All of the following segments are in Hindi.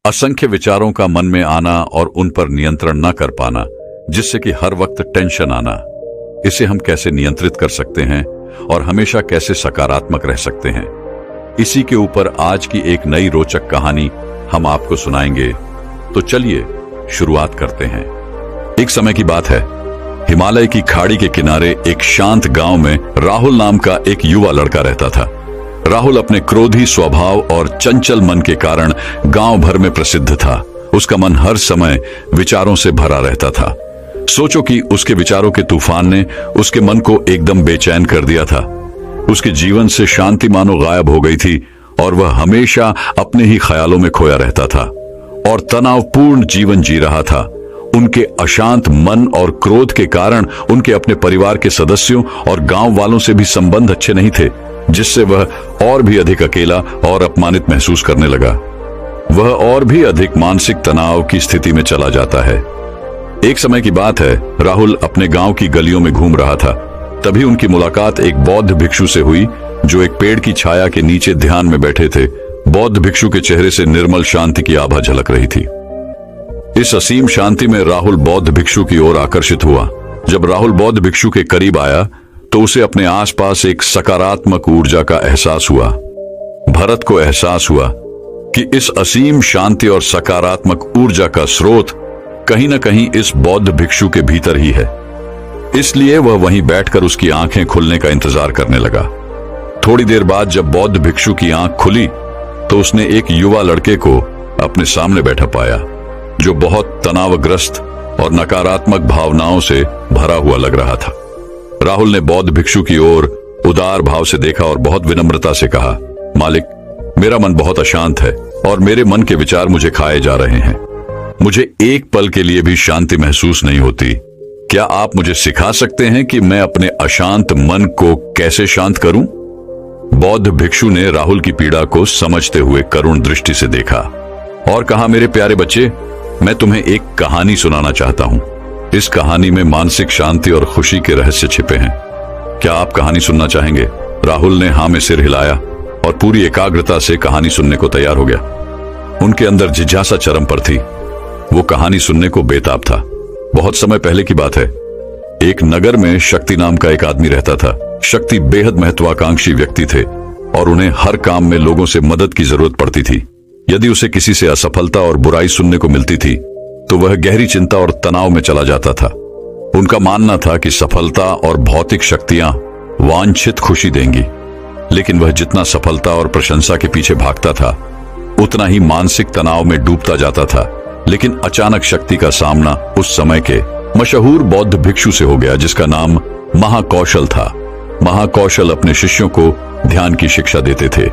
असंख्य विचारों का मन में आना और उन पर नियंत्रण न कर पाना, जिससे कि हर वक्त टेंशन आना। इसे हम कैसे नियंत्रित कर सकते हैं और हमेशा कैसे सकारात्मक रह सकते हैं, इसी के ऊपर आज की एक नई रोचक कहानी हम आपको सुनाएंगे। तो चलिए शुरुआत करते हैं। एक समय की बात है, हिमालय की खाड़ी के किनारे एक शांत गांव में राहुल नाम का एक युवा लड़का रहता था। राहुल अपने क्रोधी स्वभाव और चंचल मन के कारण गांव भर में प्रसिद्ध था। उसका मन हर समय विचारों से भरा रहता था। सोचो कि उसके विचारों के तूफान ने उसके मन को एकदम बेचैन कर दिया था। उसके जीवन से शांति मानो गायब हो गई थी और वह हमेशा अपने ही ख्यालों में खोया रहता था और तनावपूर्ण जीवन जी रहा था। उनके अशांत मन और क्रोध के कारण उनके अपने परिवार के सदस्यों और गांव वालों से भी संबंध अच्छे नहीं थे, जिससे वह और भी अधिक अकेला और अपमानित महसूस करने लगा। वह और भी अधिक मानसिक तनाव की स्थिति में चला जाता है। एक समय की बात है, राहुल अपने गांव की गलियों में घूम रहा था। तभी उनकी मुलाकात एक बौद्ध भिक्षु से हुई, जो एक पेड़ की छाया के नीचे ध्यान में बैठे थे। बौद्ध भिक्षु के चेहरे से निर्मल शांति की आभा झलक रही थी। इस असीम शांति में राहुल बौद्ध भिक्षु की ओर आकर्षित हुआ। जब राहुल बौद्ध भिक्षु के करीब आया तो उसे अपने आसपास एक सकारात्मक ऊर्जा का एहसास हुआ। भरत को एहसास हुआ कि इस असीम शांति और सकारात्मक ऊर्जा का स्रोत कहीं न कहीं इस बौद्ध भिक्षु के भीतर ही है। इसलिए वह वहीं बैठकर उसकी आंखें खुलने का इंतजार करने लगा। थोड़ी देर बाद जब बौद्ध भिक्षु की आंख खुली तो उसने एक युवा लड़के को अपने सामने बैठा पाया, जो बहुत तनावग्रस्त और नकारात्मक भावनाओं से भरा हुआ लग रहा था। राहुल ने बौद्ध भिक्षु की ओर उदार भाव से देखा और बहुत विनम्रता से कहा, मालिक, मेरा मन बहुत अशांत है और मेरे मन के विचार मुझे खाए जा रहे हैं। मुझे एक पल के लिए भी शांति महसूस नहीं होती। क्या आप मुझे सिखा सकते हैं कि मैं अपने अशांत मन को कैसे शांत करूं? बौद्ध भिक्षु ने राहुल की पीड़ा को समझते हुए करुण दृष्टि से देखा और कहा, मेरे प्यारे बच्चे, मैं तुम्हें एक कहानी सुनाना चाहता हूं। इस कहानी में मानसिक शांति और खुशी के रहस्य छिपे हैं। क्या आप कहानी सुनना चाहेंगे? राहुल ने हाँ में सिर हिलाया और पूरी एकाग्रता से कहानी सुनने को तैयार हो गया। उनके अंदर जिज्ञासा चरम पर थी। वो कहानी सुनने को बेताब था। बहुत समय पहले की बात है। एक नगर में शक्ति नाम का एक आदमी रहता था। शक्ति बेहद महत्वाकांक्षी व्यक्ति थे और उन्हें हर काम में लोगों से मदद की जरूरत पड़ती थी। यदि उसे किसी से असफलता और बुराई सुनने को मिलती थी तो वह गहरी चिंता और तनाव में चला जाता था। उनका मानना था कि सफलता और भौतिक शक्तियां वांछित खुशी देंगी, लेकिन वह जितना सफलता और प्रशंसा के पीछे भागता था उतना ही मानसिक तनाव में डूबता जाता था। लेकिन अचानक शक्ति का सामना उस समय के मशहूर बौद्ध भिक्षु से हो गया, जिसका नाम महाकौशल था। महाकौशल अपने शिष्यों को ध्यान की शिक्षा देते थे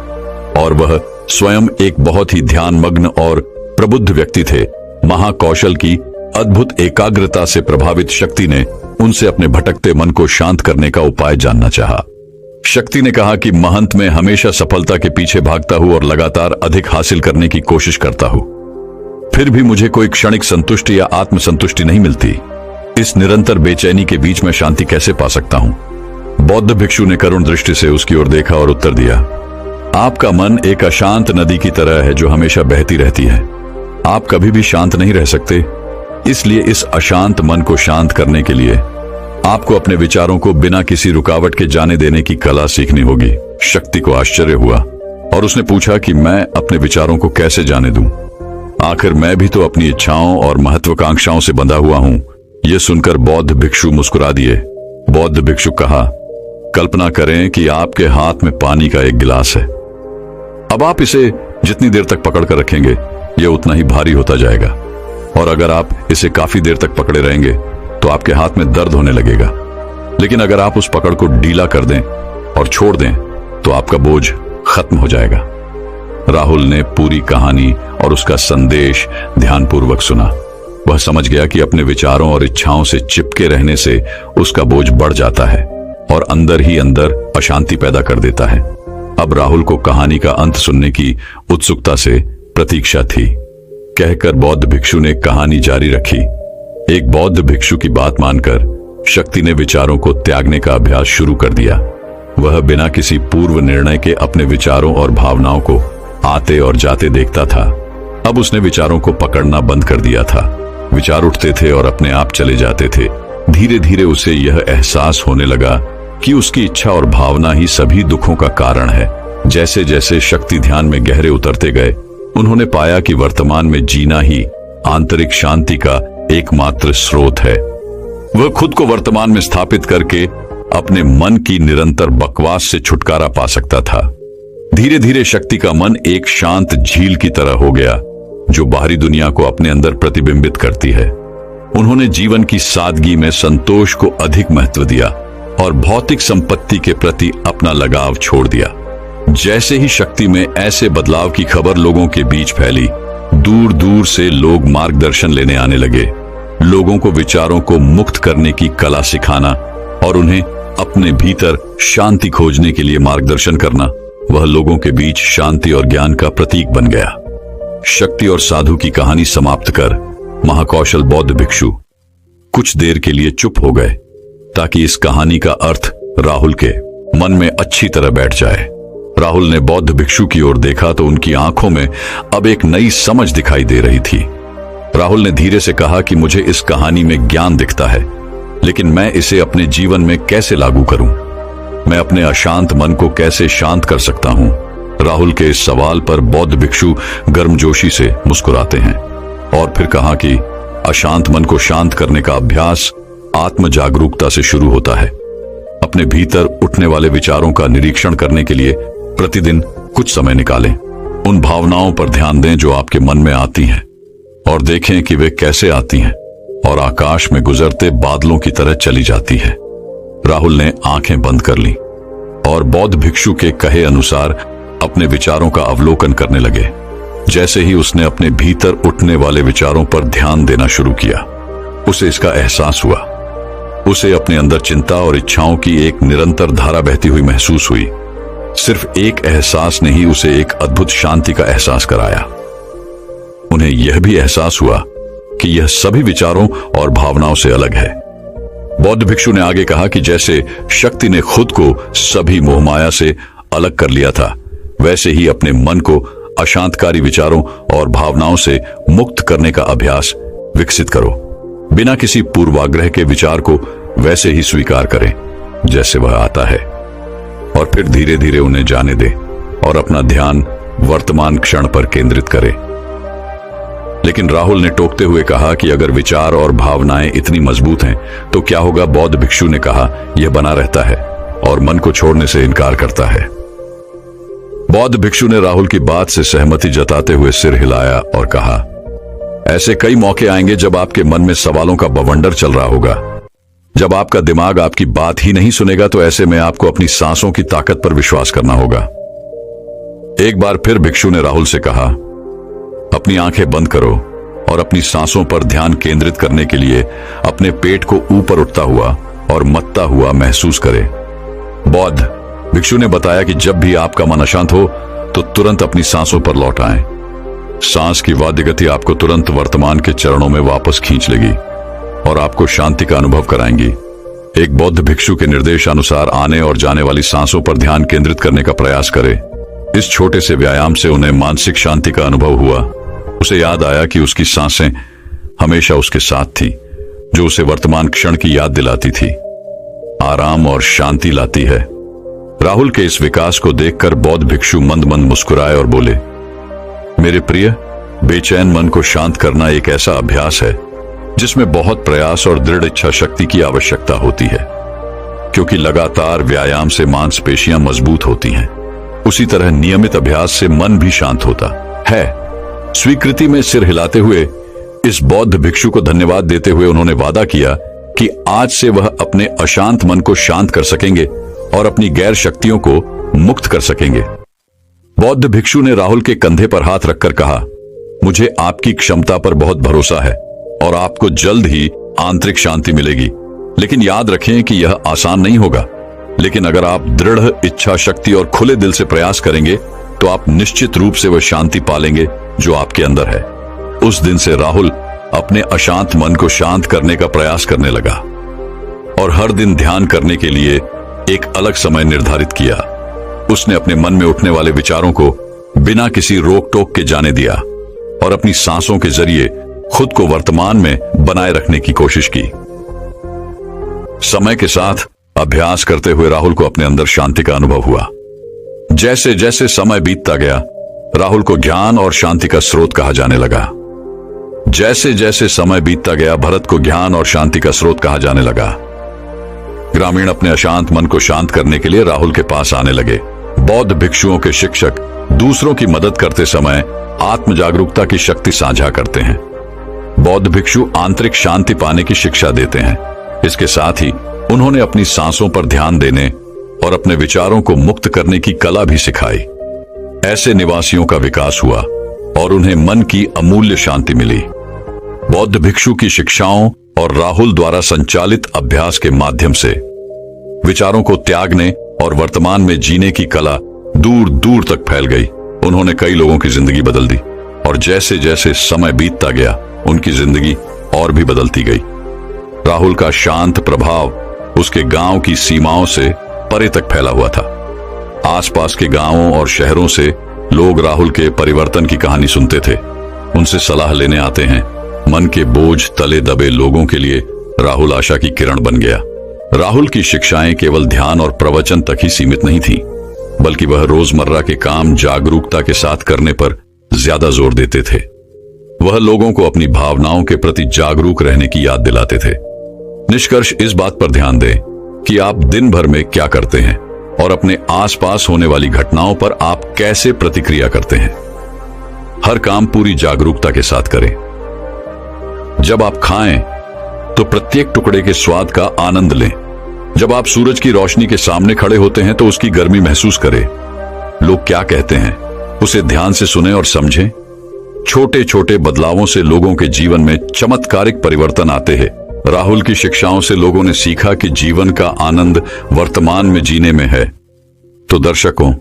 और वह स्वयं एक बहुत ही ध्यानमग्न और प्रबुद्ध व्यक्ति थे। महाकौशल की अद्भुत एकाग्रता से प्रभावित शक्ति ने उनसे अपने भटकते मन को शांत करने का उपाय जानना चाहा। शक्ति ने कहा कि महंत मैं हमेशा सफलता के पीछे भागता हूं और लगातार अधिक हासिल करने की कोशिश करता हूं, फिर भी मुझे कोई क्षणिक संतुष्टि या आत्मसंतुष्टि नहीं मिलती। इस निरंतर बेचैनी के बीच में शांति कैसे पा सकता हूं? बौद्ध भिक्षु ने करुण दृष्टि से उसकी ओर देखा और उत्तर दिया, आपका मन एक अशांत नदी की तरह है जो हमेशा बहती रहती है। आप कभी भी शांत नहीं रह सकते। इसलिए इस अशांत मन को शांत करने के लिए आपको अपने विचारों को बिना किसी रुकावट के जाने देने की कला सीखनी होगी। शक्ति को आश्चर्य हुआ और उसने पूछा कि मैं अपने विचारों को कैसे जाने दूं? आखिर मैं भी तो अपनी इच्छाओं और महत्वाकांक्षाओं से बंधा हुआ हूं। यह सुनकर बौद्ध भिक्षु मुस्कुरा दिए। बौद्ध भिक्षु कहा, कल्पना करें कि आपके हाथ में पानी का एक गिलास है। अब आप इसे जितनी देर तक पकड़ कर रखेंगे यह उतना ही भारी होता जाएगा, और अगर आप इसे काफी देर तक पकड़े रहेंगे तो आपके हाथ में दर्द होने लगेगा। लेकिन अगर आप उस पकड़ को ढीला कर दें और छोड़ दें तो आपका बोझ खत्म हो जाएगा। राहुल ने पूरी कहानी और उसका संदेश ध्यानपूर्वक सुना। वह समझ गया कि अपने विचारों और इच्छाओं से चिपके रहने से उसका बोझ बढ़ जाता है और अंदर ही अंदर अशांति पैदा कर देता है। अब राहुल को कहानी का अंत सुनने की उत्सुकता से प्रतीक्षा थी। कहकर बौद्ध भिक्षु ने कहानी जारी रखी। एक बौद्ध भिक्षु की बात मानकर शक्ति ने विचारों को त्यागने का अभ्यास शुरू कर दिया। वह बिना किसी पूर्व निर्णय के अपने विचारों और भावनाओं को आते और जाते देखता था। अब उसने विचारों को पकड़ना बंद कर दिया था। विचार उठते थे और अपने आप चले जाते थे। धीरे धीरे उसे यह एहसास होने लगा कि उसकी इच्छा और भावना ही सभी दुखों का कारण है। जैसे जैसे शक्ति ध्यान में गहरे उतरते गए, उन्होंने पाया कि वर्तमान में जीना ही आंतरिक शांति का एकमात्र स्रोत है। वह खुद को वर्तमान में स्थापित करके अपने मन की निरंतर बकवास से छुटकारा पा सकता था। धीरे धीरे शक्ति का मन एक शांत झील की तरह हो गया, जो बाहरी दुनिया को अपने अंदर प्रतिबिंबित करती है। उन्होंने जीवन की सादगी में संतोष को अधिक महत्व दिया और भौतिक संपत्ति के प्रति अपना लगाव छोड़ दिया। जैसे ही शक्ति में ऐसे बदलाव की खबर लोगों के बीच फैली, दूर दूर से लोग मार्गदर्शन लेने आने लगे। लोगों को विचारों को मुक्त करने की कला सिखाना और उन्हें अपने भीतर शांति खोजने के लिए मार्गदर्शन करना, वह लोगों के बीच शांति और ज्ञान का प्रतीक बन गया। शक्ति और साधु की कहानी समाप्त कर महाकौशल बौद्ध भिक्षु कुछ देर के लिए चुप हो गए, ताकि इस कहानी का अर्थ राहुल के मन में अच्छी तरह बैठ जाए। राहुल ने बौद्ध भिक्षु की ओर देखा तो उनकी आंखों में अब एक नई समझ दिखाई दे रही थी। राहुल ने धीरे से कहा कि मुझे इस कहानी में ज्ञान दिखता है, लेकिन मैं इसे अपने जीवन में कैसे लागू करूं? मैं अपने अशांत मन को कैसे शांत कर सकता हूं? राहुल के इस सवाल पर बौद्ध भिक्षु गर्मजोशी से मुस्कुराते हैं और फिर कहा कि अशांत मन को शांत करने का अभ्यास आत्म जागरूकता से शुरू होता है। अपने भीतर उठने वाले विचारों का निरीक्षण करने के लिए प्रतिदिन कुछ समय निकालें। उन भावनाओं पर ध्यान दें जो आपके मन में आती हैं और देखें कि वे कैसे आती हैं और आकाश में गुजरते बादलों की तरह चली जाती है। राहुल ने आंखें बंद कर ली और बौद्ध भिक्षु के कहे अनुसार अपने विचारों का अवलोकन करने लगे। जैसे ही उसने अपने भीतर उठने वाले विचारों पर ध्यान देना शुरू किया, उसे इसका एहसास हुआ। उसे अपने अंदर चिंता और इच्छाओं की एक निरंतर धारा बहती हुई महसूस हुई। सिर्फ एक एहसास ने ही उसे एक अद्भुत शांति का एहसास कराया। उन्हें यह भी एहसास हुआ कि यह सभी विचारों और भावनाओं से अलग है। बौद्ध भिक्षु ने आगे कहा कि जैसे शक्ति ने खुद को सभी मोहमाया से अलग कर लिया था, वैसे ही अपने मन को अशांतकारी विचारों और भावनाओं से मुक्त करने का अभ्यास विकसित करो। बिना किसी पूर्वाग्रह के विचार को वैसे ही स्वीकार करें जैसे वह आता है, और फिर धीरे धीरे उन्हें जाने दें और अपना ध्यान वर्तमान क्षण पर केंद्रित करें। लेकिन राहुल ने टोकते हुए कहा कि अगर विचार और भावनाएं इतनी मजबूत हैं तो क्या होगा? बौद्ध भिक्षु ने कहा, यह बना रहता है और मन को छोड़ने से इनकार करता है। बौद्ध भिक्षु ने राहुल की बात से सहमति जताते हुए सिर हिलाया और कहा, ऐसे कई मौके आएंगे जब आपके मन में सवालों का बवंडर चल रहा होगा। जब आपका दिमाग आपकी बात ही नहीं सुनेगा तो ऐसे में आपको अपनी सांसों की ताकत पर विश्वास करना होगा। एक बार फिर भिक्षु ने राहुल से कहा, अपनी आंखें बंद करो और अपनी सांसों पर ध्यान केंद्रित करने के लिए अपने पेट को ऊपर उठता हुआ और मत्ता हुआ महसूस करें। बौद्ध भिक्षु ने बताया कि जब भी आपका मन अशांत हो तो तुरंत अपनी सांसों पर लौट आएं। सांस की वाद्य गति आपको तुरंत वर्तमान के चरणों में वापस खींच लेगी और आपको शांति का अनुभव कराएंगी। एक बौद्ध भिक्षु के निर्देश अनुसार आने और जाने वाली सांसों पर ध्यान केंद्रित करने का प्रयास करें। इस छोटे से व्यायाम से उन्हें मानसिक शांति का अनुभव हुआ। उसे याद आया कि उसकी सांसें हमेशा उसके साथ थी, जो उसे वर्तमान क्षण की याद दिलाती थी, आराम और शांति लाती है। राहुल के इस विकास को देखकर बौद्ध भिक्षु मंद मंद मुस्कुराए और बोले, मेरे प्रिय, बेचैन मन को शांत करना एक ऐसा अभ्यास है जिसमें बहुत प्रयास और दृढ़ इच्छा शक्ति की आवश्यकता होती है, क्योंकि लगातार व्यायाम से मांसपेशियां मजबूत होती हैं। उसी तरह नियमित अभ्यास से मन भी शांत होता है। स्वीकृति में सिर हिलाते हुए इस बौद्ध भिक्षु को धन्यवाद देते हुए उन्होंने वादा किया कि आज से वह अपने अशांत मन को शांत कर सकेंगे और अपनी गैर शक्तियों को मुक्त कर सकेंगे। बौद्ध भिक्षु ने राहुल के कंधे पर हाथ रखकर कहा, मुझे आपकी क्षमता पर बहुत भरोसा है और आपको जल्द ही आंतरिक शांति मिलेगी। लेकिन याद रखें कि यह आसान नहीं होगा, लेकिन अगर आप दृढ़ इच्छा शक्ति और खुले दिल से प्रयास करेंगे तो आप निश्चित रूप से वह शांति पालेंगे जो आपके अंदर है। उस दिन से राहुल अपने अशांत मन को शांत करने का प्रयास करने लगा और हर दिन ध्यान करने के लिए एक अलग समय निर्धारित किया। उसने अपने मन में उठने वाले विचारों को बिना किसी रोक टोक के जाने दिया और अपनी सांसों के जरिए खुद को वर्तमान में बनाए रखने की कोशिश की। समय के साथ अभ्यास करते हुए राहुल को अपने अंदर शांति का अनुभव हुआ। जैसे जैसे समय बीतता गया, राहुल को ज्ञान और शांति का स्रोत कहा जाने लगा। जैसे जैसे समय बीतता गया, भरत को ज्ञान और शांति का स्रोत कहा जाने लगा। ग्रामीण अपने अशांत मन को शांत करने के लिए राहुल के पास आने लगे। बौद्ध भिक्षुओं के शिक्षक दूसरों की मदद करते समय आत्म जागरूकता की शक्ति साझा करते हैं। बौद्ध भिक्षु आंतरिक शांति पाने की शिक्षा देते हैं। इसके साथ ही उन्होंने अपनी सांसों पर ध्यान देने और अपने विचारों को मुक्त करने की कला भी सिखाई। ऐसे निवासियों का विकास हुआ और उन्हें मन की अमूल्य शांति मिली। बौद्ध भिक्षु की शिक्षाओं और राहुल द्वारा संचालित अभ्यास के माध्यम से विचारों को त्यागने और वर्तमान में जीने की कला दूर दूर तक फैल गई। उन्होंने कई लोगों की जिंदगी बदल दी और जैसे जैसे समय बीतता गया, उनकी जिंदगी और भी बदलती गई। राहुल का शांत प्रभाव उसके गांव की सीमाओं से परे तक फैला हुआ था। आसपास के गांवों और शहरों से लोग राहुल के परिवर्तन की कहानी सुनते थे, उनसे सलाह लेने आते हैं। मन के बोझ तले दबे लोगों के लिए राहुल आशा की किरण बन गया। राहुल की शिक्षाएं केवल ध्यान और प्रवचन तक ही सीमित नहीं थी, बल्कि वह रोजमर्रा के काम जागरूकता के साथ करने पर ज्यादा जोर देते थे। वह लोगों को अपनी भावनाओं के प्रति जागरूक रहने की याद दिलाते थे। निष्कर्ष इस बात पर ध्यान दें कि आप दिन भर में क्या करते हैं और अपने आसपास होने वाली घटनाओं पर आप कैसे प्रतिक्रिया करते हैं। हर काम पूरी जागरूकता के साथ करें। जब आप खाएं तो प्रत्येक टुकड़े के स्वाद का आनंद लें। जब आप सूरज की रोशनी के सामने खड़े होते हैं तो उसकी गर्मी महसूस करें। लोग क्या कहते हैं उसे ध्यान से सुनें और समझें। छोटे छोटे बदलावों से लोगों के जीवन में चमत्कारिक परिवर्तन आते हैं। राहुल की शिक्षाओं से लोगों ने सीखा कि जीवन का आनंद वर्तमान में जीने में है। तो दर्शकों,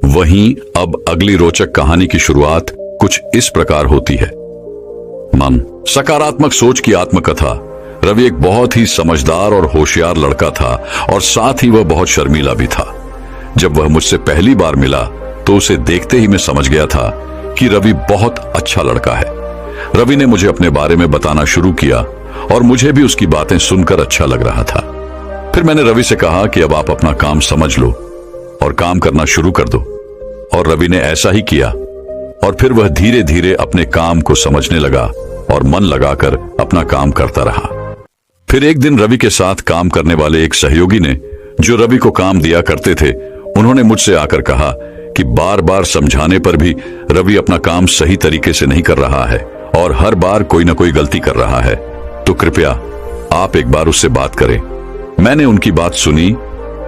वहीं अब अगली रोचक कहानी की शुरुआत कुछ इस प्रकार होती है। मन सकारात्मक सोच की आत्मकथा। रवि एक बहुत ही समझदार और होशियार लड़का था और साथ ही वह बहुत शर्मीला भी था। जब वह मुझसे पहली बार मिला तो उसे देखते ही मैं समझ गया था कि रवि बहुत अच्छा लड़का है। रवि ने मुझे अपने बारे में बताना शुरू किया और मुझे भी उसकी बातें सुनकर अच्छा लग रहा था। फिर मैंने रवि से कहा कि अब आप अपना काम समझ लो और काम करना शुरू कर दो, और रवि ने ऐसा ही किया। और फिर वह धीरे धीरे अपने काम को समझने लगा और मन लगाकर अपना काम करता रहा। फिर एक दिन रवि के साथ काम करने वाले एक सहयोगी ने, जो रवि को काम दिया करते थे, उन्होंने मुझसे आकर कहा कि बार बार समझाने पर भी रवि अपना काम सही तरीके से नहीं कर रहा है और हर बार कोई ना कोई गलती कर रहा है, तो कृपया आप एक बार उससे बात करें। मैंने उनकी बात सुनी,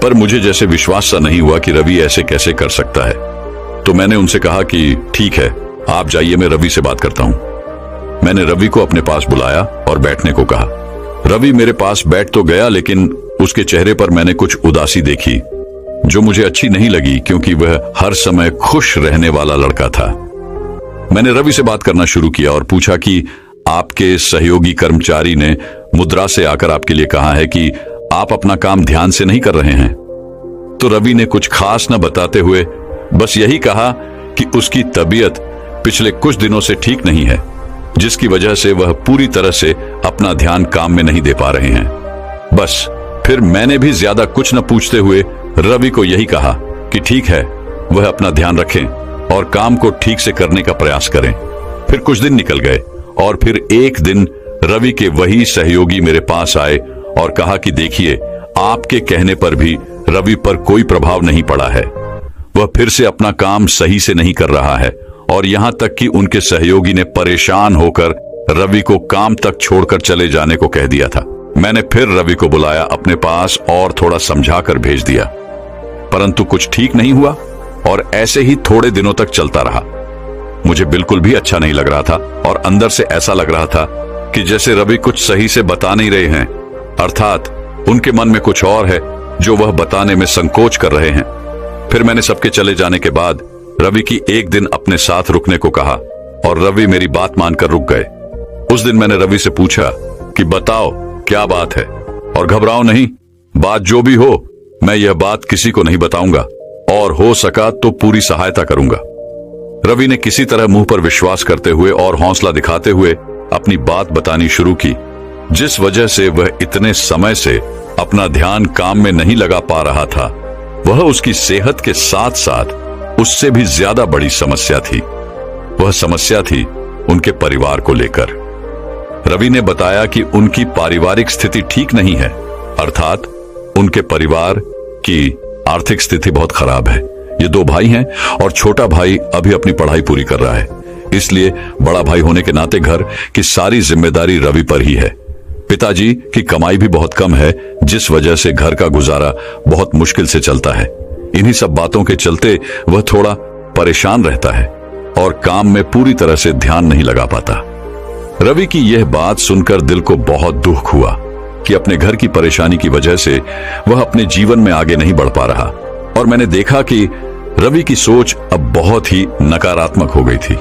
पर मुझे जैसे विश्वास सा नहीं हुआ कि रवि ऐसे कैसे कर सकता है। तो मैंने उनसे कहा कि ठीक है, आप जाइए, मैं रवि से बात करता हूं। मैंने रवि को अपने पास बुलाया और बैठने को कहा। रवि मेरे पास बैठ तो गया, लेकिन उसके चेहरे पर मैंने कुछ उदासी देखी जो मुझे अच्छी नहीं लगी, क्योंकि वह हर समय खुश रहने वाला लड़का था। मैंने रवि से बात करना शुरू किया और पूछा कि आपके सहयोगी कर्मचारी ने मुद्रा से आकर आपके लिए कहा है कि आप अपना काम ध्यान से नहीं कर रहे हैं। तो रवि ने कुछ खास न बताते हुए बस यही कहा कि उसकी तबीयत पिछले कुछ दिनों से ठीक नहीं है, जिसकी वजह से वह पूरी तरह से अपना ध्यान काम में नहीं दे पा रहे हैं। बस फिर मैंने भी ज्यादा कुछ न पूछते हुए रवि को यही कहा कि ठीक है, वह अपना ध्यान रखें और काम को ठीक से करने का प्रयास करें। फिर कुछ दिन निकल गए और फिर एक दिन रवि के वही सहयोगी मेरे पास आए और कहा कि देखिए, आपके कहने पर भी रवि पर कोई प्रभाव नहीं पड़ा है। वह फिर से अपना काम सही से नहीं कर रहा है, और यहां तक कि उनके सहयोगी ने परेशान होकर रवि को काम तक छोड़कर चले जाने को कह दिया था। मैंने फिर रवि को बुलाया अपने पास और थोड़ा समझाकर भेज दिया, परंतु कुछ ठीक नहीं हुआ और ऐसे ही थोड़े दिनों तक चलता रहा। मुझे बिल्कुल भी अच्छा नहीं लग रहा था और अंदर से ऐसा लग रहा था कि जैसे रवि कुछ सही से बता नहीं रहे हैं, अर्थात उनके मन में कुछ और है जो वह बताने में संकोच कर रहे हैं। फिर मैंने सबके चले जाने के बाद रवि की एक दिन अपने साथ रुकने को कहा और रवि मेरी बात मानकर रुक गए। उस दिन मैंने रवि से पूछा कि बताओ क्या बात है, और घबराओ नहीं, बात जो भी हो मैं यह बात किसी को नहीं बताऊंगा और हो सका तो पूरी सहायता करूंगा। रवि ने किसी तरह मुंह पर विश्वास करते हुए और हौसला दिखाते हुए अपनी बात बतानी शुरू की, जिस वजह से वह इतने समय से अपना ध्यान काम में नहीं लगा पा रहा था। वह उसकी सेहत के साथ साथ उससे भी ज्यादा बड़ी समस्या थी। वह समस्या थी उनके परिवार को लेकर। रवि ने बताया कि उनकी पारिवारिक स्थिति ठीक नहीं है, अर्थात उनके परिवार की आर्थिक स्थिति बहुत खराब है। ये 2 भाई हैं और छोटा भाई अभी अपनी पढ़ाई पूरी कर रहा है, इसलिए बड़ा भाई होने के नाते घर की सारी जिम्मेदारी रवि पर ही है। पिताजी की कमाई भी बहुत कम है, जिस वजह से घर का गुजारा बहुत मुश्किल से चलता है। इन्हीं सब बातों के चलते वह थोड़ा परेशान रहता है और काम में पूरी तरह से ध्यान नहीं लगा पाता। रवि की यह बात सुनकर दिल को बहुत दुख हुआ कि अपने घर की परेशानी की वजह से वह अपने जीवन में आगे नहीं बढ़ पा रहा, और मैंने देखा कि रवि की सोच अब बहुत ही नकारात्मक हो गई थी।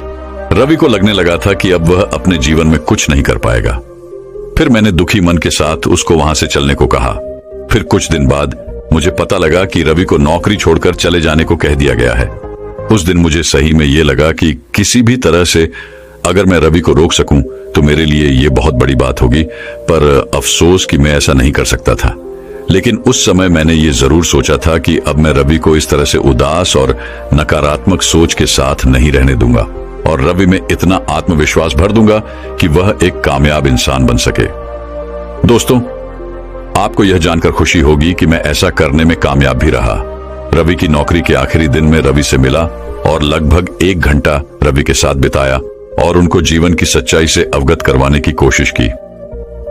रवि को लगने लगा था कि अब वह अपने जीवन में कुछ नहीं कर पाएगा। फिर मैंने दुखी मन के साथ उसको वहां से चलने को कहा। फिर कुछ दिन बाद मुझे पता लगा कि रवि को नौकरी छोड़कर चले जाने को कह दिया गया है। उस दिन मुझे सही में ये लगा कि किसी भी तरह से अगर मैं रवि को रोक सकूं तो मेरे लिए ये बहुत बड़ी बात होगी, पर अफसोस कि मैं ऐसा नहीं कर सकता था। लेकिन उस समय मैंने ये जरूर सोचा था कि अब मैं रवि को इस तरह से उदास और नकारात्मक सोच के साथ नहीं रहने दूंगा और रवि में इतना आत्मविश्वास भर दूंगा कि वह एक कामयाब इंसान बन सके। दोस्तों, आपको यह जानकर खुशी होगी कि मैं ऐसा करने में कामयाब भी रहा। रवि की नौकरी के आखिरी दिन में रवि से मिला और लगभग 1 घंटा रवि के साथ बिताया और उनको जीवन की सच्चाई से अवगत करवाने की कोशिश की।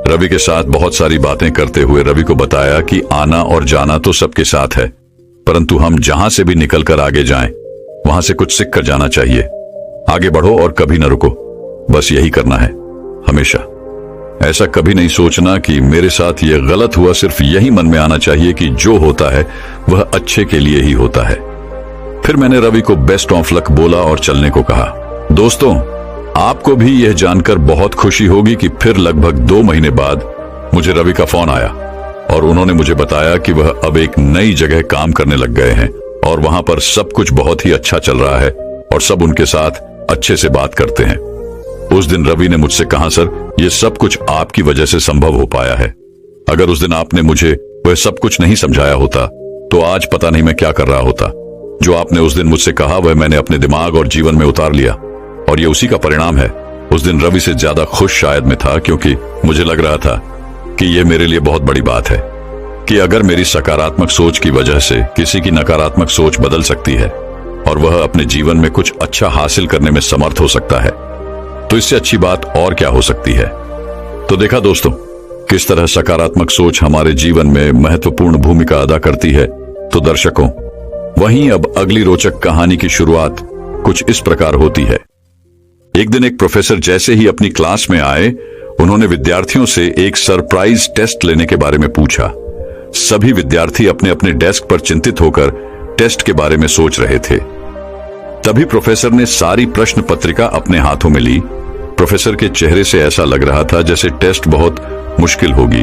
रवि के साथ बहुत सारी बातें करते हुए रवि को बताया कि आना और जाना तो सबके साथ है, परंतु हम जहां से भी निकल कर आगे जाएं, वहां से कुछ सीख कर जाना चाहिए। आगे बढ़ो और कभी न रुको, बस यही करना है हमेशा। ऐसा कभी नहीं सोचना कि मेरे साथ यह गलत हुआ, सिर्फ यही मन में आना चाहिए कि जो होता है वह अच्छे के लिए ही होता है। फिर मैंने रवि को बेस्ट ऑफ लक बोला और चलने को कहा। दोस्तों, आपको भी यह जानकर बहुत खुशी होगी कि फिर लगभग 2 महीने बाद मुझे रवि का फोन आया और उन्होंने मुझे बताया कि वह अब एक नई जगह काम करने लग गए हैं और वहां पर सब कुछ बहुत ही अच्छा चल रहा है और सब उनके साथ अच्छे से बात करते हैं। उस दिन रवि ने मुझसे कहा, सर, ये सब कुछ आपकी वजह से संभव हो पाया है। अगर उस दिन आपने मुझे वह सब कुछ नहीं समझाया होता तो आज पता नहीं मैं क्या कर रहा होता। जो आपने उस दिन मुझसे कहा वह मैंने अपने दिमाग और जीवन में उतार लिया और ये उसी का परिणाम है। उस दिन रवि से ज्यादा खुश शायद मैं था, क्योंकि मुझे लग रहा था कि यह मेरे लिए बहुत बड़ी बात है कि अगर मेरी सकारात्मक सोच की वजह से किसी की नकारात्मक सोच बदल सकती है और वह अपने जीवन में कुछ अच्छा हासिल करने में समर्थ हो सकता है, तो इससे अच्छी बात और क्या हो सकती है। तो देखा दोस्तों, किस तरह सकारात्मक सोच हमारे जीवन में महत्वपूर्ण भूमिका अदा करती है। तो दर्शकों, वहीं अब अगली रोचक कहानी की शुरुआत कुछ इस प्रकार होती है। एक दिन एक प्रोफेसर जैसे ही अपनी क्लास में आए, उन्होंने विद्यार्थियों से एक सरप्राइज टेस्ट लेने के बारे में पूछा। सभी विद्यार्थी अपने अपने डेस्क पर चिंतित होकर टेस्ट के बारे में सोच रहे थे। तभी प्रोफेसर ने सारी प्रश्न पत्रिका अपने हाथों में ली। प्रोफेसर के चेहरे से ऐसा लग रहा था जैसे टेस्ट बहुत मुश्किल होगी।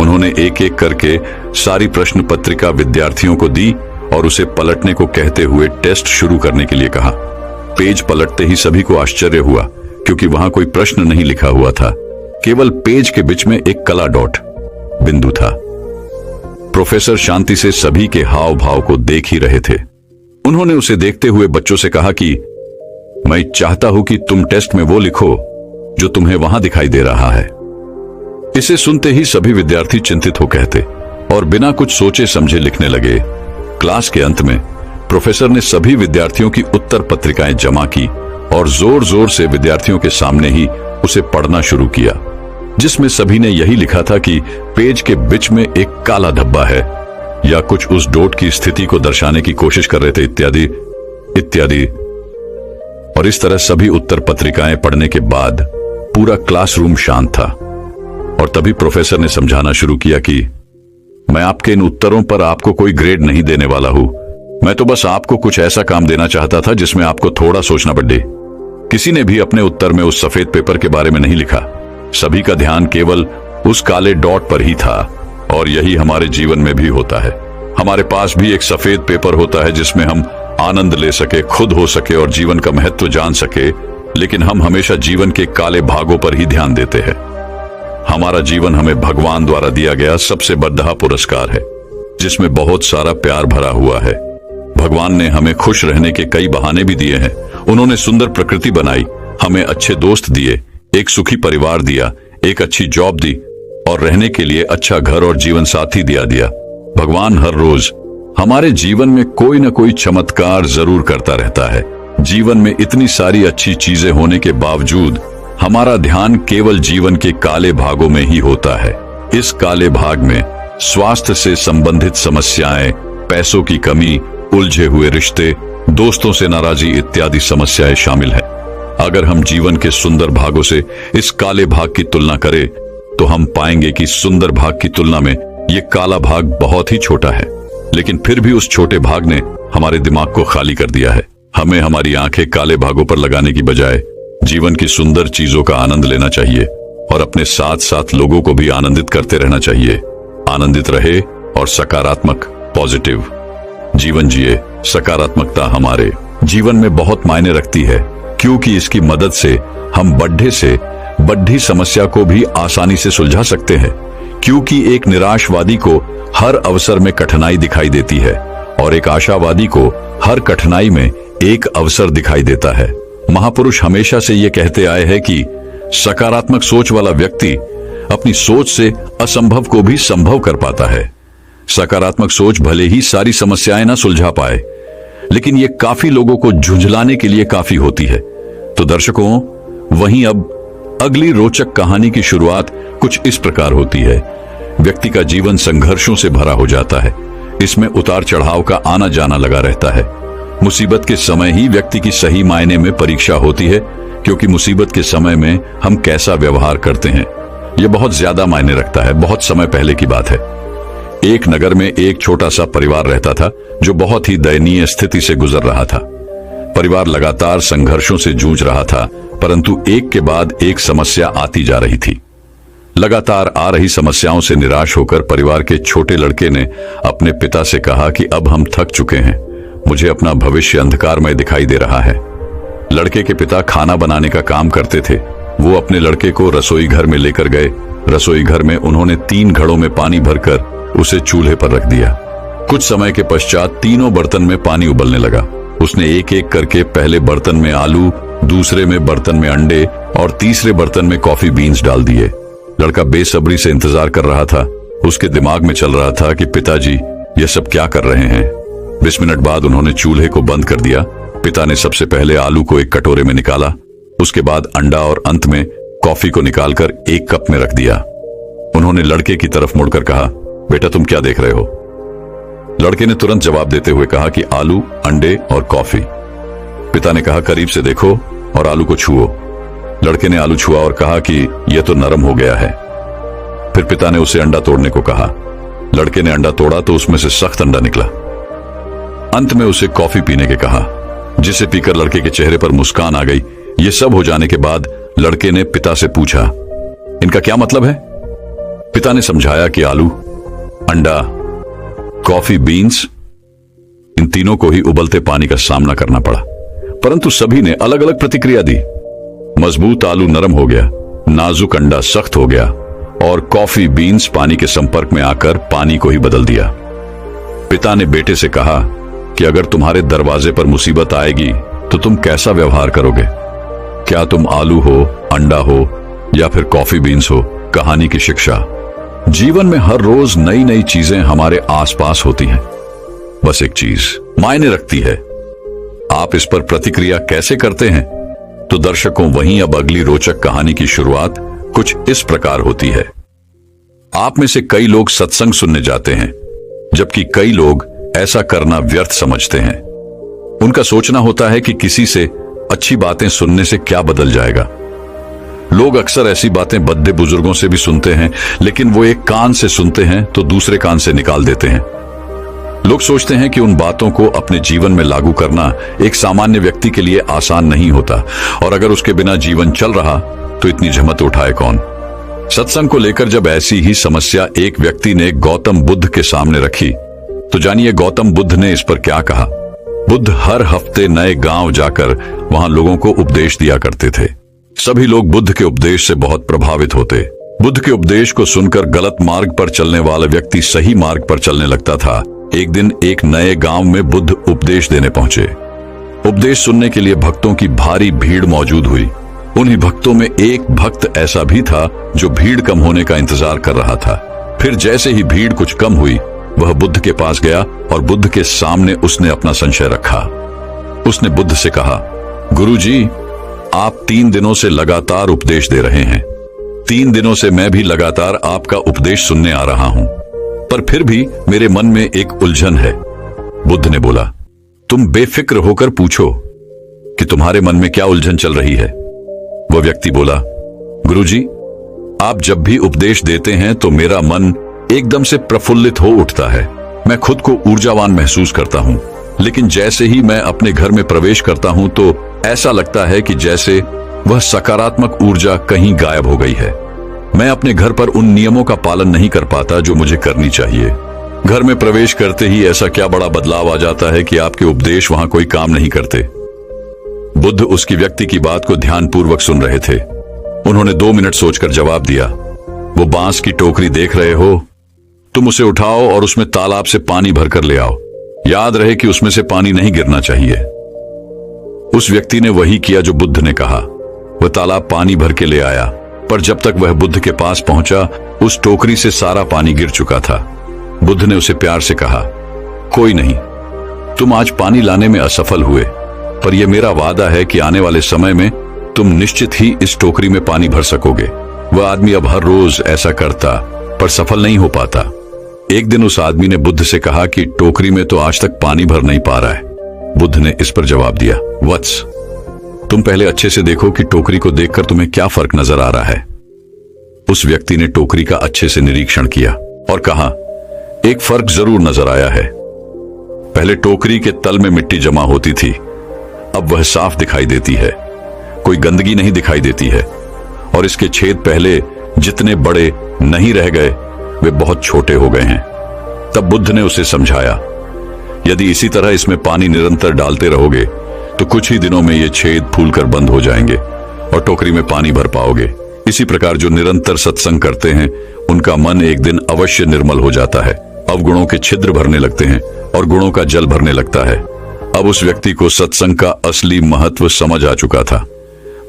उन्होंने एक एक करके सारी प्रश्न पत्रिका विद्यार्थियों को दी और उसे पलटने को कहते हुए टेस्ट शुरू करने के लिए कहा। पेज पलटते ही सभी को आश्चर्य हुआ, क्योंकि वहां कोई प्रश्न नहीं लिखा हुआ था, केवल पेज के बीच में एक काला डॉट बिंदु था। प्रोफेसर शांति से सभी के हाव भाव को देख ही रहे थे। उन्होंने उसे देखते हुए बच्चों से कहा कि मैं चाहता हूं कि तुम टेस्ट में वो लिखो जो तुम्हें वहां दिखाई दे रहा है। इसे सुनते ही सभी विद्यार्थी चिंतित हो कहते और बिना कुछ सोचे समझे लिखने लगे। क्लास के अंत में प्रोफेसर ने सभी विद्यार्थियों की उत्तर पत्रिकाएं जमा की और जोर जोर से विद्यार्थियों के सामने ही उसे पढ़ना शुरू किया, जिसमें सभी ने यही लिखा था कि पेज के बीच में एक काला धब्बा है या कुछ उस डॉट की स्थिति को दर्शाने की कोशिश कर रहे थे, इत्यादि इत्यादि। और इस तरह सभी उत्तर पत्रिकाएं पढ़ने के बाद पूरा क्लासरूम शांत था और तभी प्रोफेसर ने समझाना शुरू किया कि मैं आपके इन उत्तरों पर आपको कोई ग्रेड नहीं देने वाला हूं। मैं तो बस आपको कुछ ऐसा काम देना चाहता था जिसमें आपको थोड़ा सोचना पड़े। किसी ने भी अपने उत्तर में उस सफेद पेपर के बारे में नहीं लिखा। सभी का ध्यान केवल उस काले डॉट पर ही था। और यही हमारे जीवन में भी होता है। हमारे पास भी एक सफेद पेपर होता है जिसमें हम आनंद ले सके, खुद हो सके और जीवन का महत्व जान सके। लेकिन हम हमेशा जीवन के काले भागों पर ही ध्यान देते हैं। हमारा जीवन हमें भगवान द्वारा दिया गया सबसे बड़ा पुरस्कार है, जिसमें बहुत सारा प्यार भरा हुआ है। भगवान ने हमें खुश रहने के कई बहाने भी दिए हैं। उन्होंने सुंदर प्रकृति बनाई, हमें अच्छे दोस्त दिए, एक सुखी परिवार दिया, एक अच्छी जॉब दी और रहने के लिए अच्छा घर और जीवन साथी दिया। भगवान हर रोज हमारे जीवन में कोई न कोई चमत्कार जरूर करता रहता है। जीवन में इतनी सारी अच्छी चीजें होने के बावजूद हमारा ध्यान केवल जीवन के काले भागों में ही होता है। इस काले भाग में स्वास्थ्य से संबंधित समस्याएं, पैसों की कमी, उलझे हुए रिश्ते, दोस्तों से नाराजगी इत्यादि समस्याएं शामिल हैं। अगर हम जीवन के सुंदर भागों से इस काले भाग की तुलना करें तो हम पाएंगे कि सुंदर भाग की तुलना में ये काला भाग बहुत ही छोटा है। लेकिन फिर भी उस छोटे भाग ने हमारे दिमाग को खाली कर दिया है। हमें हमारी आंखें काले भागों पर लगाने की बजाय जीवन की सुंदर चीजों का आनंद लेना चाहिए और अपने साथ साथ लोगों को भी आनंदित करते रहना चाहिए। आनंदित रहे और सकारात्मक पॉजिटिव जीवन जिए। सकारात्मकता हमारे जीवन में बहुत मायने रखती है, क्योंकि इसकी मदद से हम बड्ढे से बड्ढी समस्या को भी आसानी से सुलझा सकते हैं। क्योंकि एक निराशवादी को हर अवसर में कठिनाई दिखाई देती है और एक आशावादी को हर कठिनाई में एक अवसर दिखाई देता है। महापुरुष हमेशा से ये कहते आए हैं कि सकारात्मक सोच वाला व्यक्ति अपनी सोच से असंभव को भी संभव कर पाता है। सकारात्मक सोच भले ही सारी समस्याएं ना सुलझा पाए, लेकिन ये काफी लोगों को झुंझलाने के लिए काफी होती है। तो दर्शकों, वहीं अब अगली रोचक कहानी की शुरुआत कुछ इस प्रकार होती है। व्यक्ति का जीवन संघर्षों से भरा हो जाता है। इसमें उतार चढ़ाव का आना जाना लगा रहता है। मुसीबत के समय ही व्यक्ति की सही मायने में परीक्षा होती है, क्योंकि मुसीबत के समय में हम कैसा व्यवहार करते हैं यह बहुत ज्यादा मायने रखता है। बहुत समय पहले की बात है। एक नगर में एक छोटा सा परिवार रहता था जो बहुत ही दयनीय स्थिति से गुजर रहा था। परिवार लगातार संघर्षों से जूझ रहा था, परंतु एक के बाद एक समस्या आती जा रही थी। लगातार आ रही समस्याओं से निराश होकर परिवार के छोटे लड़के ने अपने पिता से कहा कि अब हम थक चुके हैं, मुझे अपना भविष्य अंधकारमय दिखाई दे रहा है। लड़के के पिता खाना बनाने का काम करते थे। वो अपने लड़के को रसोई घर में लेकर गए। रसोई घर में उन्होंने 3 घड़ों में पानी भरकर उसे चूल्हे पर रख दिया। कुछ समय के पश्चात तीनों बर्तन में पानी उबलने लगा। उसने एक एक करके पहले बर्तन में आलू, दूसरे में बर्तन में अंडे और तीसरे बर्तन में कॉफी बीन्स डाल दिए। लड़का बेसब्री से इंतजार कर रहा था। उसके दिमाग में चल रहा था कि पिताजी ये सब क्या कर रहे हैं। 20 मिनट बाद उन्होंने चूल्हे को बंद कर दिया। पिता ने सबसे पहले आलू को एक कटोरे में निकाला, उसके बाद अंडा और अंत में कॉफी को निकालकर एक कप में रख दिया। उन्होंने लड़के की तरफ मुड़कर कहा, बेटा तुम क्या देख रहे हो? लड़के ने तुरंत जवाब देते हुए कहा कि आलू, अंडे और कॉफी। पिता ने कहा, करीब से देखो और आलू को छुओ। लड़के ने आलू छुआ और कहा कि यह तो नरम हो गया है। फिर पिता ने उसे अंडा तोड़ने को कहा। लड़के ने अंडा तोड़ा तो उसमें से सख्त अंडा निकला। अंत में उसे कॉफी पीने के कहा, जिसे पीकर लड़के के चेहरे पर मुस्कान आ गई। ये सब हो जाने के बाद लड़के ने पिता से पूछा, इनका क्या मतलब है? पिता ने समझाया कि आलू, अंडा, कॉफी बीन्स, इन तीनों को ही उबलते पानी का सामना करना पड़ा, परंतु सभी ने अलग अलग प्रतिक्रिया दी। मजबूत आलू नरम हो गया, नाजुक अंडा सख्त हो गया और कॉफी बीन्स पानी के संपर्क में आकर पानी को ही बदल दिया। पिता ने बेटे से कहा कि अगर तुम्हारे दरवाजे पर मुसीबत आएगी तो तुम कैसा व्यवहार करोगे? क्या तुम आलू हो, अंडा हो या फिर कॉफी बीन्स हो? कहानी की शिक्षा। जीवन में हर रोज नई नई चीजें हमारे आसपास होती हैं, बस एक चीज मायने रखती है, आप इस पर प्रतिक्रिया कैसे करते हैं। तो दर्शकों, वहीं अब अगली रोचक कहानी की शुरुआत कुछ इस प्रकार होती है। आप में से कई लोग सत्संग सुनने जाते हैं, जबकि कई लोग ऐसा करना व्यर्थ समझते हैं। उनका सोचना होता है कि किसी से अच्छी बातें सुनने से क्या बदल जाएगा। लोग अक्सर ऐसी बातें बद्दे बुजुर्गों से भी सुनते हैं, लेकिन वो एक कान से सुनते हैं तो दूसरे कान से निकाल देते हैं। लोग सोचते हैं कि उन बातों को अपने जीवन में लागू करना एक सामान्य व्यक्ति के लिए आसान नहीं होता, और अगर उसके बिना जीवन चल रहा तो इतनी झमत उठाए कौन। सत्संग को लेकर जब ऐसी ही समस्या एक व्यक्ति ने गौतम बुद्ध के सामने रखी, तो जानिए गौतम बुद्ध ने इस पर क्या कहा। बुद्ध हर हफ्ते नए गांव जाकर वहां लोगों को उपदेश दिया करते थे। सभी लोग बुद्ध के उपदेश से बहुत प्रभावित होते। बुद्ध के उपदेश को सुनकर गलत मार्ग पर चलने वाला व्यक्ति सही मार्ग पर चलने लगता था। एक दिन एक नए गांव में बुद्ध उपदेश देने पहुंचे। उपदेश सुनने के लिए भक्तों की भारी भीड़ मौजूद हुई। उन्हीं भक्तों में एक भक्त ऐसा भी था जो भीड़ कम होने का इंतजार कर रहा था। फिर जैसे ही भीड़ कुछ कम हुई, वह बुद्ध के पास गया और बुद्ध के सामने उसने अपना संशय रखा। उसने बुद्ध से कहा, गुरुजी, आप 3 दिनों से लगातार उपदेश दे रहे हैं। 3 दिनों से मैं भी लगातार आपका उपदेश सुनने आ रहा हूं, पर फिर भी मेरे मन में एक उलझन है। बुद्ध ने बोला, तुम बेफिक्र होकर पूछो कि तुम्हारे मन में क्या उलझन चल रही है। वह व्यक्ति बोला, गुरुजी, आप जब भी उपदेश देते हैं तो मेरा मन एकदम से प्रफुल्लित हो उठता है। मैं खुद को ऊर्जावान महसूस करता हूं, लेकिन जैसे ही मैं अपने घर में प्रवेश करता हूं तो ऐसा लगता है कि जैसे वह सकारात्मक ऊर्जा कहीं गायब हो गई है। मैं अपने घर पर उन नियमों का पालन नहीं कर पाता जो मुझे करनी चाहिए। घर में प्रवेश करते ही ऐसा क्या बड़ा बदलाव आ जाता है कि आपके उपदेश वहां कोई काम नहीं करते। बुद्ध उसकी व्यक्ति की बात को ध्यानपूर्वक सुन रहे थे। उन्होंने 2 मिनट सोचकर जवाब दिया, वो बांस की टोकरी देख रहे हो? तुम उसे उठाओ और उसमें तालाब से पानी भरकर ले आओ। याद रहे कि उसमें से पानी नहीं गिरना चाहिए। उस व्यक्ति ने वही किया जो बुद्ध ने कहा। वह तालाब पानी भर के ले आया, पर जब तक वह बुद्ध के पास पहुंचा, उस टोकरी से सारा पानी गिर चुका था। बुद्ध ने उसे प्यार से कहा, कोई नहीं, तुम आज पानी लाने में असफल हुए, पर यह मेरा वादा है कि आने वाले समय में तुम निश्चित ही इस टोकरी में पानी भर सकोगे। वह आदमी अब हर रोज ऐसा करता, पर सफल नहीं हो पाता। एक दिन उस आदमी ने बुद्ध से कहा कि टोकरी में तो आज तक पानी भर नहीं पा रहा है। बुद्ध ने इस पर जवाब दिया, वत्स, तुम पहले अच्छे से देखो कि टोकरी को देखकर तुम्हें क्या फर्क नजर आ रहा है। उस व्यक्ति ने टोकरी का अच्छे से निरीक्षण किया और कहा, एक फर्क जरूर नजर आया है। पहले टोकरी के तल में मिट्टी जमा होती थी, अब वह साफ दिखाई देती है। कोई गंदगी नहीं दिखाई देती है और इसके छेद पहले जितने बड़े नहीं रह गए, वे बहुत छोटे हो गए हैं। तब बुद्ध ने उसे समझाया, यदि इसी तरह इसमें पानी निरंतर डालते रहोगे तो कुछ ही दिनों में ये छेद फूलकर बंद हो जाएंगे और टोकरी में पानी भर पाओगे। इसी प्रकार जो निरंतर सत्संग करते हैं, उनका मन एक दिन अवश्य निर्मल हो जाता है। अवगुणों के छिद्र भरने लगते हैं और गुणों का जल भरने लगता है। अब उस व्यक्ति को सत्संग का असली महत्व समझ आ चुका था।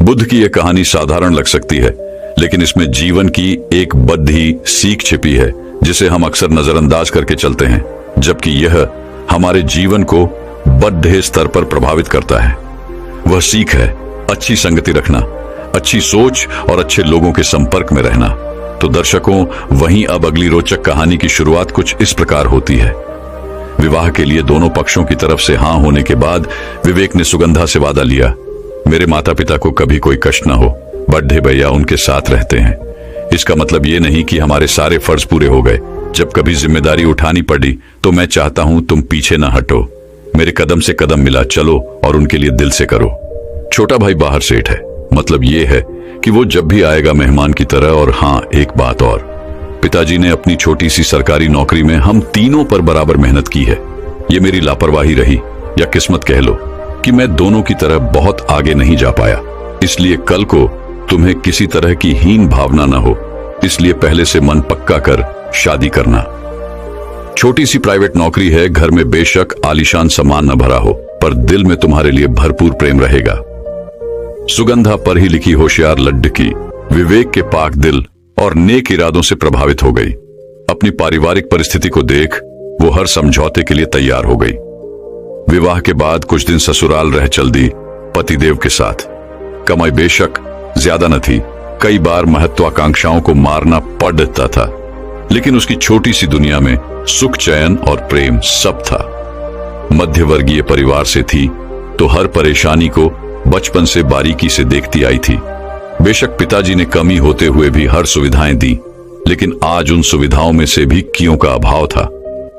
बुद्ध की यह कहानी साधारण लग सकती है, लेकिन इसमें जीवन की एक बद्धी सीख छिपी है जिसे हम अक्सर नजरअंदाज करके चलते हैं, जबकि यह हमारे जीवन को बद्ध स्तर पर प्रभावित करता है। वह सीख है अच्छी संगति रखना, अच्छी सोच और अच्छे लोगों के संपर्क में रहना। तो दर्शकों, वहीं अब अगली रोचक कहानी की शुरुआत कुछ इस प्रकार होती है। विवाह के लिए दोनों पक्षों की तरफ से हाँ होने के बाद विवेक ने सुगंधा से वादा लिया, मेरे माता पिता को कभी कोई कष्ट न हो, बड्ढे भैया उनके साथ रहते हैं। इसका मतलब ये नहीं कि हमारे सारे फर्ज पूरे हो गए। जब कभी जिम्मेदारी उठानी पड़ी तो मैं चाहता हूं तुम पीछे न हटो, मेरे कदम से कदम मिला चलो और उनके लिए दिल से करो। छोटा भाई बाहर सेठ है, मतलब ये है कि वो जब भी आएगा मेहमान की तरह। और हाँ, एक बात और, पिताजी ने अपनी छोटी सी सरकारी नौकरी में हम तीनों पर बराबर मेहनत की है। ये मेरी लापरवाही रही या किस्मत कह लो कि मैं दोनों की तरह बहुत आगे नहीं जा पाया। इसलिए कल को तुम्हें किसी तरह की हीन भावना न हो, इसलिए पहले से मन पक्का कर शादी करना। छोटी सी प्राइवेट नौकरी है, घर में बेशक आलीशान सामान न भरा हो, पर दिल में तुम्हारे लिए भरपूर प्रेम रहेगा। सुगंधा पर ही लिखी होशियार लड़की विवेक के पाक दिल और नेक इरादों से प्रभावित हो गई। अपनी पारिवारिक परिस्थिति को देख वो हर समझौते के लिए तैयार हो गई। विवाह के बाद कुछ दिन ससुराल रह चल दी पतिदेव के साथ। कमाई बेशक ज्यादा न थी, कई बार महत्वाकांक्षाओं को मारना पड़ता था, लेकिन उसकी छोटी सी दुनिया में सुख, चैन और प्रेम सब था। मध्यवर्गीय परिवार से थी तो हर परेशानी को बचपन से बारीकी से देखती आई थी। बेशक पिताजी ने कमी होते हुए भी हर सुविधाएं दी, लेकिन आज उन सुविधाओं में से भी कियों का अभाव था।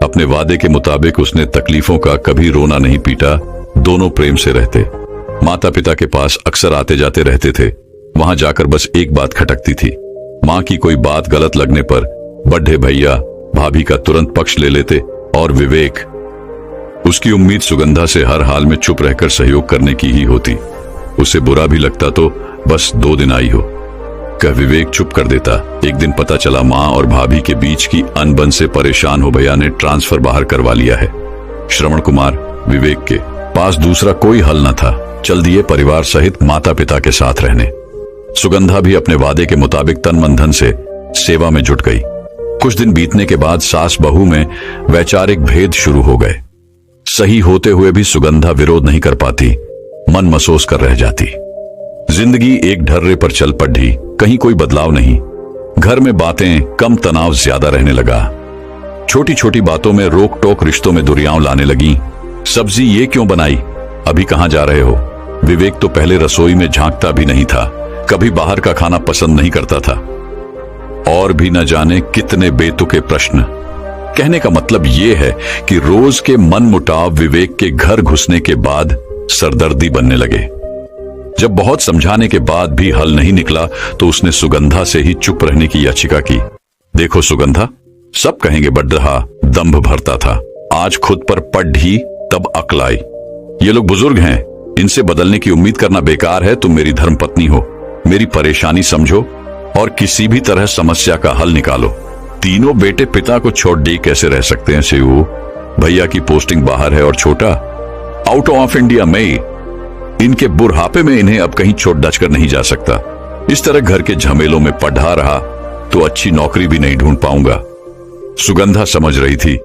अपने वादे के मुताबिक उसने तकलीफों का कभी रोना नहीं पीटा, दोनों प्रेम से रहते। माता पिता के पास अक्सर आते जाते रहते थे। वहां जाकर बस एक बात खटकती थी, मां की कोई बात गलत लगने पर बड्ढे भैया भाभी का तुरंत पक्ष ले लेते और विवेक उसकी उम्मीद सुगंधा से हर हाल में चुप रहकर सहयोग करने की ही होती। उसे बुरा भी लगता तो बस 2 दिन आई हो कह विवेक चुप कर देता। एक दिन पता चला माँ और भाभी के बीच की अनबन से परेशान हो भैया ने ट्रांसफर बाहर करवा लिया है। श्रवण कुमार विवेक के पास दूसरा कोई हल न था। चल दिए परिवार सहित माता पिता के साथ रहने। सुगंधा भी अपने वादे के मुताबिक तन मन धन से सेवा में जुट गई। कुछ दिन बीतने के बाद सास बहू में वैचारिक भेद शुरू हो गए। सही होते हुए भी सुगंधा विरोध नहीं कर पाती, मन मसोस कर रह जाती। जिंदगी एक ढर्रे पर चल पड़ी, कहीं कोई बदलाव नहीं। घर में बातें कम, तनाव ज्यादा रहने लगा। छोटी छोटी बातों में रोक टोक रिश्तों में दुरियां लाने लगी। सब्जी ये क्यों बनाई, अभी कहां जा रहे हो? विवेक तो पहले रसोई में झांकता भी नहीं था, कभी बाहर का खाना पसंद नहीं करता था। और भी न जाने कितने बेतुके प्रश्न। कहने का मतलब ये है कि रोज के मनमुटाव विवेक के घर घुसने के बाद सरदर्दी बनने लगे। जब बहुत समझाने के बाद भी हल नहीं निकला तो उसने सुगंधा से ही चुप रहने की याचिका की। देखो सुगंधा, सब कहेंगे बड्ढा दंभ भरता था, आज खुद पर पड़ ही तब अक्ल आई। ये लोग बुजुर्ग हैं, इनसे बदलने की उम्मीद करना बेकार है। तुम मेरी धर्मपत्नी हो, मेरी परेशानी समझो और किसी भी तरह समस्या का हल निकालो। तीनों बेटे पिता को छोड़ दे कैसे रह सकते हैं शिवू? भैया की पोस्टिंग बाहर है और छोटा आउट ऑफ इंडिया में। इनके बुढ़ापे में इन्हें अब कहीं छोड़ डच कर नहीं जा सकता। इस तरह घर के झमेलों में पढ़ा रहा तो अच्छी नौकरी भी नहीं ढूंढ पाऊंगा। सुगंधा समझ रही थी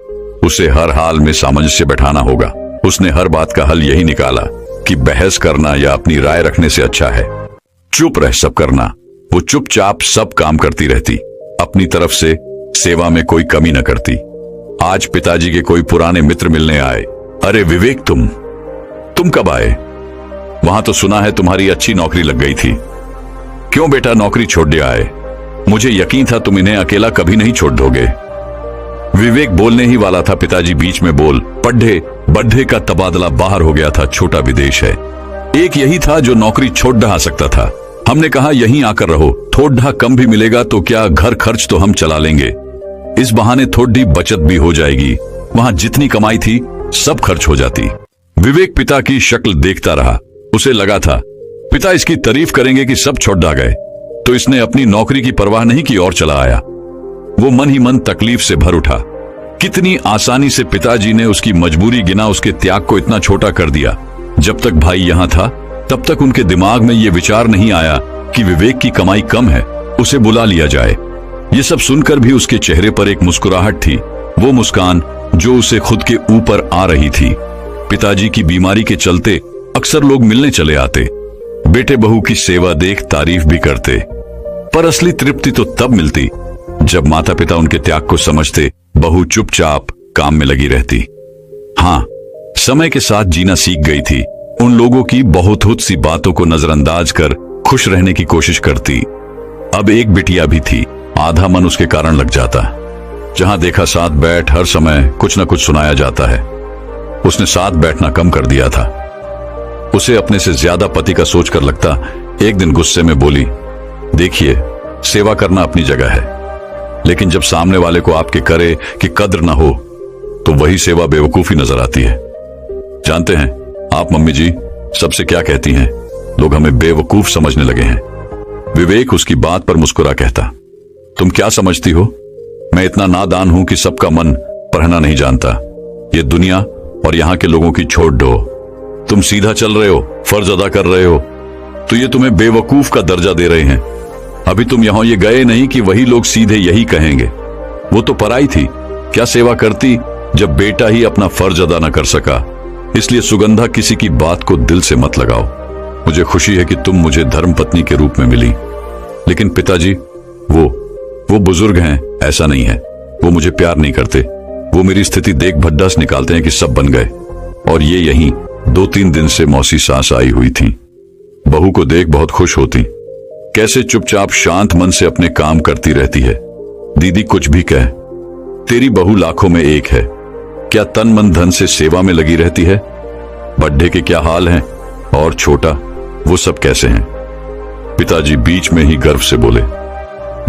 उसे हर हाल में सामंजस्य बैठाना होगा। उसने हर बात का हल यही निकाला कि बहस करना या अपनी राय रखने से अच्छा है चुप रह सब करना। वो चुपचाप सब काम करती रहती, अपनी तरफ से सेवा में कोई कमी न करती। आज पिताजी के कोई पुराने मित्र मिलने आए। अरे विवेक, तुम कब आए? वहां तो सुना है तुम्हारी अच्छी नौकरी लग गई थी। क्यों बेटा नौकरी छोड़ दिया आए? मुझे यकीन था तुम इन्हें अकेला कभी नहीं छोड़ दोगे। विवेक बोलने ही वाला था, पिताजी बीच में बोल पढ़े। बड्ढे का तबादला बाहर हो गया था, छोटा विदेश है। एक यही था जो नौकरी छोड़ रहा सकता था। हमने कहा यहीं आकर रहो, थोड़ा कम भी मिलेगा तो क्या, घर खर्च तो हम चला लेंगे। इस बहाने थोड़ी बचत भी हो जाएगी। वहां जितनी कमाई थी सब खर्च हो जाती। विवेक पिता की शक्ल देखता रहा। उसे लगा था पिता इसकी तारीफ करेंगे कि सब छोड़ गए, तो इसने अपनी नौकरी की परवाह नहीं की और चला आया। वो मन ही मन तकलीफ से भर उठा। कितनी आसानी से पिताजी ने उसकी मजबूरी गिना उसके त्याग को इतना छोटा कर दिया। जब तक भाई यहां था तब तक उनके दिमाग में यह विचार नहीं आया कि विवेक की कमाई कम है, उसे बुला लिया जाए। ये सब सुनकर भी उसके चेहरे पर एक मुस्कुराहट थी, वो मुस्कान जो उसे खुद के ऊपर आ रही थी। पिताजी की बीमारी के चलते अक्सर लोग मिलने चले आते, बेटे बहू की सेवा देख तारीफ भी करते, पर असली तृप्ति तो तब मिलती जब माता पिता उनके त्याग को समझते। बहू चुपचाप काम में लगी रहती। हाँ, समय के साथ जीना सीख गई थी। उन लोगों की बहुत सी बातों को नजरअंदाज कर खुश रहने की कोशिश करती। अब एक बिटिया भी थी, आधा मन उसके कारण लग जाता। जहां देखा साथ बैठ, हर समय कुछ न कुछ सुनाया जाता है। उसने साथ बैठना कम कर दिया था। उसे अपने से ज्यादा पति का सोचकर लगता। एक दिन गुस्से में बोली, देखिए सेवा करना अपनी जगह है, लेकिन जब सामने वाले को आपके करे कि कद्र ना हो तो वही सेवा बेवकूफी नजर आती है। जानते हैं आप मम्मी जी सबसे क्या कहती हैं? लोग हमें बेवकूफ समझने लगे हैं। विवेक उसकी बात पर मुस्कुरा कहता, तुम क्या समझती हो? मैं इतना नादान हूं कि सबका मन पढ़ना नहीं जानता। ये दुनिया और यहां के लोगों की छोड़ दो। तुम सीधा चल रहे हो, फर्ज अदा कर रहे हो, तो ये तुम्हें बेवकूफ का दर्जा दे रहे हैं। अभी तुम यहां ये गए नहीं कि वही लोग सीधे यही कहेंगे। वो तो पराई थी, क्या सेवा करती जब बेटा ही अपना फर्ज अदा न कर सका। इसलिए सुगंधा किसी की बात को दिल से मत लगाओ। मुझे खुशी है कि तुम मुझे धर्मपत्नी के रूप में मिली, लेकिन पिताजी वो बुजुर्ग हैं, ऐसा नहीं है। वो मुझे प्यार नहीं करते। वो मेरी स्थिति देख भद्दास निकालते हैं कि सब बन गए। और ये यहीं 2-3 दिन से मौसी सास आई हुई थी। बहू को देख बहुत खुश होती, कैसे चुपचाप शांत मन से अपने काम करती रहती है। दीदी कुछ भी कहे, तेरी बहू लाखों में एक है। क्या तन मन धन से सेवा में लगी रहती है? बड्ढे के क्या हाल हैं? और छोटा, वो सब कैसे हैं? पिताजी बीच में ही गर्व से बोले,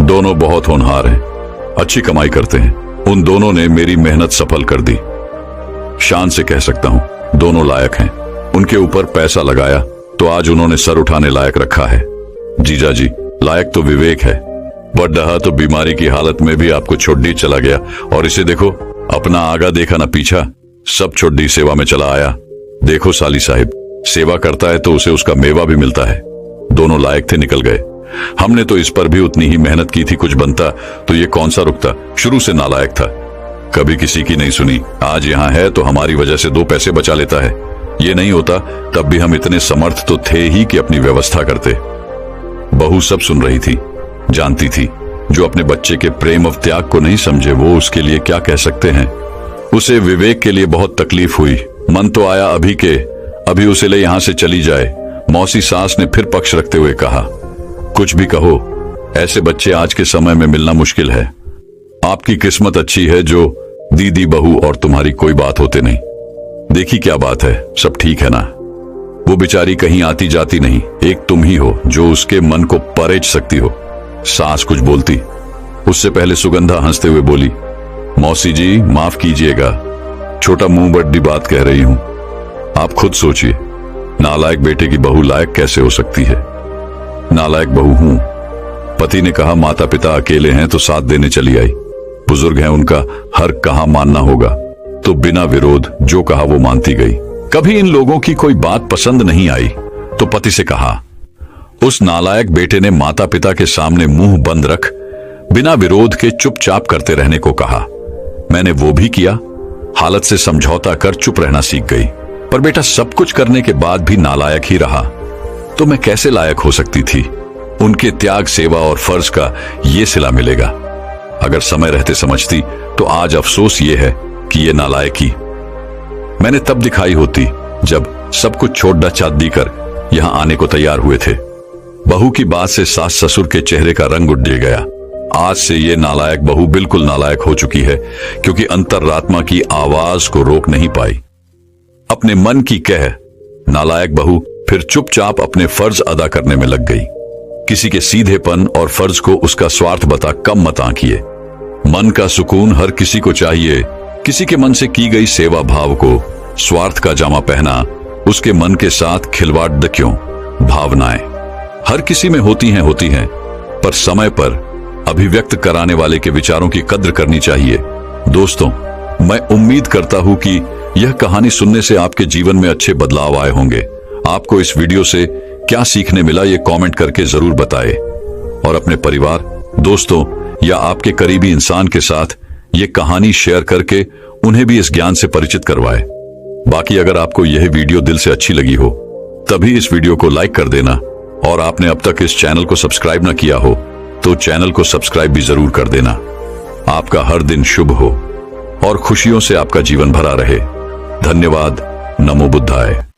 दोनों बहुत होनहार हैं, अच्छी कमाई करते हैं। उन दोनों ने मेरी मेहनत सफल कर दी। शान से कह सकता हूँ दोनों लायक हैं। उनके ऊपर पैसा लगाया तो आज उन्होंने सर उठाने लायक रखा है। जीजा जी, लायक तो विवेक है, बड़ा तो बीमारी की हालत में भी आपको छोड़ चला गया, और इसे देखो, अपना आगा देखा ना पीछा, सब छोड़ दी सेवा में चला आया। देखो साली साहिब, सेवा करता है तो उसे उसका मेवा भी मिलता है। दोनों लायक थे, निकल गए। हमने तो इस पर भी उतनी ही मेहनत की थी, कुछ बनता तो ये कौन सा रुकता, शुरू से नालायक था, कभी किसी की नहीं सुनी। आज यहाँ है तो हमारी वजह से 2 पैसे बचा लेता है। ये नहीं होता तब भी हम इतने समर्थ तो थे ही कि अपनी व्यवस्था करते। बहू सब सुन रही थी, जानती थी। जो अपने बच्चे के प्रेम और त्याग को नहीं समझे वो उसके लिए क्या कह सकते हैं। उसे विवेक के लिए बहुत तकलीफ हुई। मन तो आया अभी उसे ले यहां से चली जाए। मौसी सास ने फिर पक्ष रखते हुए कहा, कुछ भी कहो, ऐसे बच्चे आज के समय में मिलना मुश्किल है। आपकी किस्मत अच्छी है जो दीदी बहू और तुम्हारी कोई बात होते नहीं। देखी क्या बात है, सब ठीक है ना। वो बेचारी कहीं आती जाती नहीं, एक तुम ही हो जो उसके मन को परेज सकती हो। सास कुछ बोलती, उससे पहले सुगंधा हंसते हुए बोली, मौसी जी माफ कीजिएगा, छोटा मुंह बड़ी बात कह रही हूं। आप खुद सोचिए, नालायक बेटे की बहू लायक कैसे हो सकती है। नालायक बहू हूं। पति ने कहा माता पिता अकेले हैं तो साथ देने चली आई। बुजुर्ग हैं, उनका हर कहा मानना होगा, तो बिना विरोध जो कहा वो मानती गई। कभी इन लोगों की कोई बात पसंद नहीं आई तो पति से कहा। उस नालायक बेटे ने माता पिता के सामने मुंह बंद रख बिना विरोध के चुपचाप करते रहने को कहा। मैंने वो भी किया, हालत से समझौता कर चुप रहना सीख गई। पर बेटा सब कुछ करने के बाद भी नालायक ही रहा, तो मैं कैसे लायक हो सकती थी। उनके त्याग, सेवा और फर्ज का ये सिला मिलेगा। अगर समय रहते समझती तो आज अफसोस ये है कि ये नालायकी मैंने तब दिखाई होती जब सब कुछ छोड़ चाँद देकर यहां आने को तैयार हुए थे। बहू की बात से सास ससुर के चेहरे का रंग उड़ गया। आज से ये नालायक बहू बिल्कुल नालायक हो चुकी है, क्योंकि अंतरात्मा की आवाज को रोक नहीं पाई। अपने मन की कह नालायक बहू फिर चुपचाप अपने फर्ज अदा करने में लग गई। किसी के सीधेपन और फर्ज को उसका स्वार्थ बता कम मत आंकिए। मन का सुकून हर किसी को चाहिए। किसी के मन से की गई सेवा भाव को स्वार्थ का जामा पहना, उसके मन के साथ खिलवाड़ क्यों। भावनाएं हर किसी में होती हैं, पर समय पर अभिव्यक्त कराने वाले के विचारों की कद्र करनी चाहिए। दोस्तों, मैं उम्मीद करता हूं कि यह कहानी सुनने से आपके जीवन में अच्छे बदलाव आए होंगे। आपको इस वीडियो से क्या सीखने मिला ये कमेंट करके जरूर बताएं, और अपने परिवार, दोस्तों या आपके करीबी इंसान के साथ ये कहानी शेयर करके उन्हें भी इस ज्ञान से परिचित करवाएं। बाकी अगर आपको यह वीडियो दिल से अच्छी लगी हो तभी इस वीडियो को लाइक कर देना, और आपने अब तक इस चैनल को सब्सक्राइब न किया हो तो चैनल को सब्सक्राइब भी जरूर कर देना। आपका हर दिन शुभ हो और खुशियों से आपका जीवन भरा रहे। धन्यवाद। नमो बुद्धाय।